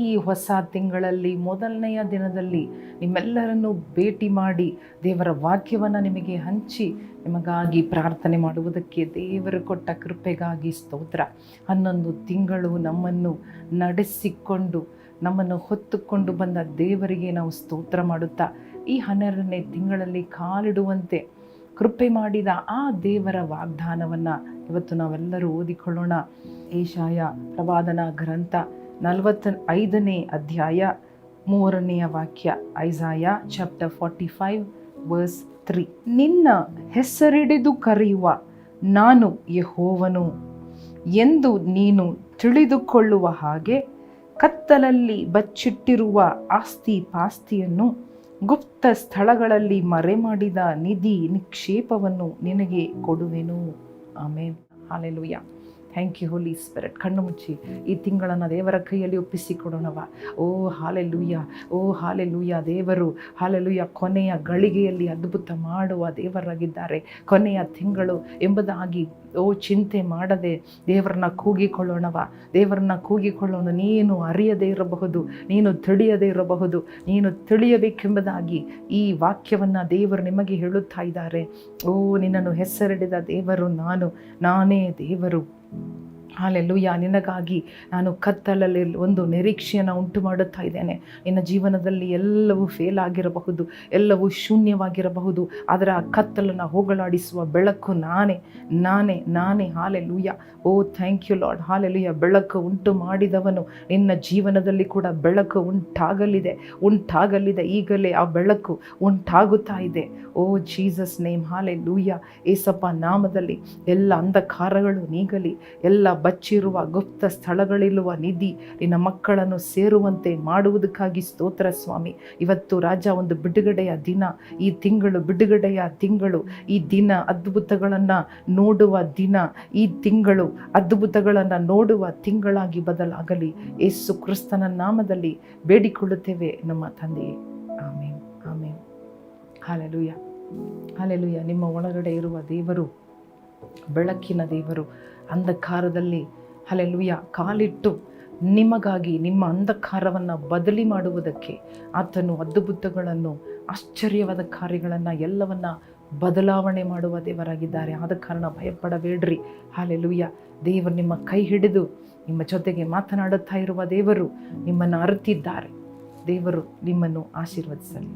ಈ ಹೊಸ ತಿಂಗಳಲ್ಲಿ ಮೊದಲನೆಯ ದಿನದಲ್ಲಿ ನಿಮ್ಮೆಲ್ಲರನ್ನು ಭೇಟಿ ಮಾಡಿ ದೇವರ ವಾಕ್ಯವನ್ನು ನಿಮಗೆ ಹಂಚಿ ನಿಮಗಾಗಿ ಪ್ರಾರ್ಥನೆ ಮಾಡುವುದಕ್ಕೆ ದೇವರು ಕೊಟ್ಟ ಕೃಪೆಗಾಗಿ ಸ್ತೋತ್ರ. 11 ತಿಂಗಳು ನಮ್ಮನ್ನು ನಡೆಸಿಕೊಂಡು ನಮ್ಮನ್ನು ಹೊತ್ತುಕೊಂಡು ಬಂದ ದೇವರಿಗೆ ನಾವು ಸ್ತೋತ್ರ ಮಾಡುತ್ತಾ ಈ 12ನೇ ತಿಂಗಳಲ್ಲಿ ಕಾಲಿಡುವಂತೆ ಕೃಪೆ ಮಾಡಿದ ಆ ದೇವರ ವಾಗ್ದಾನವನ್ನು ಇವತ್ತು ನಾವೆಲ್ಲರೂ ಓದಿಕೊಳ್ಳೋಣ. ಏಷಾಯ ಪ್ರವಾದನ ಗ್ರಂಥ 45ನೇ ಅಧ್ಯಾಯ 3ನೇ ವಾಕ್ಯ. ಐಸಾಯ ಚಾಪ್ಟರ್ 45 ವರ್ಸ್ 3. ನಿನ್ನ ಹೆಸರಿಡಿದು ಕರೆಯುವ ನಾನು ಯೆಹೋವನು ಎಂದು ನೀನು ತಿಳಿದುಕೊಳ್ಳುವ ಹಾಗೆ ಕತ್ತಲಲ್ಲಿ ಬಚ್ಚಿಟ್ಟಿರುವ ಆಸ್ತಿ ಪಾಸ್ತಿಯನ್ನು ಗುಪ್ತ ಸ್ಥಳಗಳಲ್ಲಿ ಮರೆಮಾಡಿದ ನಿಧಿ ನಿಕ್ಷೇಪವನ್ನು ನಿನಗೆ ಕೊಡುವೆನು. Amen. Hallelujah. Thank you holy spirit. ಕಣ್ಣು ಮುಚ್ಚಿ ಈ ತಿಂಗಳನ್ನು ದೇವರ ಕೈಯಲ್ಲಿ ಒಪ್ಪಿಸಿಕೊಡೋಣವ. Oh hallelujah, oh hallelujah. ದೇವರು ಹಾಲೆಲೂಯಾ ಕೊನೆಯ ಗಳಿಗೆಯಲ್ಲಿ ಅದ್ಭುತ ಮಾಡುವ ದೇವರಾಗಿದ್ದಾರೆ. ಕೊನೆಯ ತಿಂಗಳು ಎಂಬುದಾಗಿ ಚಿಂತೆ ಮಾಡದೆ ದೇವರನ್ನ ಕೂಗಿಕೊಳ್ಳೋಣವ. ದೇವರನ್ನ ಕೂಗಿಕೊಳ್ಳೋಣ. ನೀನು ಅರಿಯದೇ ಇರಬಹುದು, ನೀನು ತಿಳಿಯದೇ ಇರಬಹುದು, ನೀನು ತಿಳಿಯಬೇಕೆಂಬುದಾಗಿ ಈ ವಾಕ್ಯವನ್ನು ದೇವರು ನಿಮಗೆ ಹೇಳುತ್ತಾ ಇದ್ದಾರೆ. ಓ ನಿನ್ನನ್ನು ಹೆಸರಿಡಿದ ದೇವರು ನಾನೇ ದೇವರು. ಹಾಲೆಲೂಯಾ. ನಿನಗಾಗಿ ನಾನು ಕತ್ತಲಲ್ಲಿ ಒಂದು ನಿರೀಕ್ಷೆಯನ್ನು ಉಂಟು ಮಾಡುತ್ತಾ ಇದ್ದೇನೆ. ನಿನ್ನ ಜೀವನದಲ್ಲಿ ಎಲ್ಲವೂ ಫೇಲ್ ಆಗಿರಬಹುದು, ಎಲ್ಲವೂ ಶೂನ್ಯವಾಗಿರಬಹುದು, ಅದರ ಕತ್ತಲನ್ನು ಹೋಗಲಾಡಿಸುವ ಬೆಳಕು ನಾನೇ. Hallelujah. Oh thank you Lord. Hallelujah. ಬೆಳಕು ಉಂಟು ಮಾಡಿದವನು. ನಿನ್ನ ಜೀವನದಲ್ಲಿ ಕೂಡ ಬೆಳಕು ಉಂಟಾಗಲಿದೆ. ಈಗಲೇ ಆ ಬೆಳಕು ಉಂಟಾಗುತ್ತಾ ಇದೆ. ಓ ಜೀಸಸ್ ನೇಮ್. ಹಾಲೆಲೂಯಾ. ಏಸಪ್ಪ ನಾಮದಲ್ಲಿ ಎಲ್ಲ ಅಂಧಕಾರಗಳು ನೀಗಲಿ, ಎಲ್ಲ ಬಚ್ಚಿರುವ ಗುಪ್ತ ಸ್ಥಳಗಳಿರುವ ನಿಧಿ ನಿನ್ನ ಮಕ್ಕಳನ್ನು ಸೇರುವಂತೆ ಮಾಡುವುದಕ್ಕಾಗಿ ಸ್ತೋತ್ರ ಸ್ವಾಮಿ. ಇವತ್ತು ರಾಜ ಒಂದು ಬಿಡುಗಡೆಯ ದಿನ. ಈ ತಿಂಗಳು ಬಿಡುಗಡೆಯ ತಿಂಗಳು. ಈ ದಿನ ಅದ್ಭುತಗಳನ್ನು ನೋಡುವ ದಿನ. ಈ ತಿಂಗಳು ಅದ್ಭುತಗಳನ್ನು ನೋಡುವ ತಿಂಗಳಾಗಿ ಬದಲಾಗಲಿ. ಯೇಸು ಕ್ರಿಸ್ತನ ನಾಮದಲ್ಲಿ ಬೇಡಿಕೊಳ್ಳುತ್ತೇವೆ ನಮ್ಮ ತಂದೆಯೇ. Amen, amen. Hallelujah, hallelujah. ನಿಮ್ಮ ಒಳಗಡೆ ಇರುವ ದೇವರು ಬೆಳಕಿನ ದೇವರು. ಅಂಧಕಾರದಲ್ಲಿ ಹಲ್ಲೆಲೂಯಾ ಕಾಲಿಟ್ಟು ನಿಮಗಾಗಿ ನಿಮ್ಮ ಅಂಧಕಾರವನ್ನು ಬದಲಿ ಮಾಡುವುದಕ್ಕೆ ಆತನು ಅದ್ಭುತಗಳನ್ನು, ಆಶ್ಚರ್ಯವಾದ ಕಾರ್ಯಗಳನ್ನು ಎಲ್ಲವನ್ನ ಬದಲಾವಣೆ ಮಾಡುವ ದೇವರಾಗಿದ್ದಾರೆ. ಆದ ಕಾರಣ ಭಯಪಡಬೇಡ್ರಿ. ಹಲ್ಲೆಲೂಯಾ. ದೇವರು ನಿಮ್ಮ ಕೈ ಹಿಡಿದು ನಿಮ್ಮ ಜೊತೆಗೆ ಮಾತನಾಡುತ್ತಾ ಇರುವ ದೇವರು ನಿಮ್ಮನ್ನು ಅರಿತಿದ್ದಾರೆ. ದೇವರು ನಿಮ್ಮನ್ನು ಆಶೀರ್ವದಿಸಲಿ.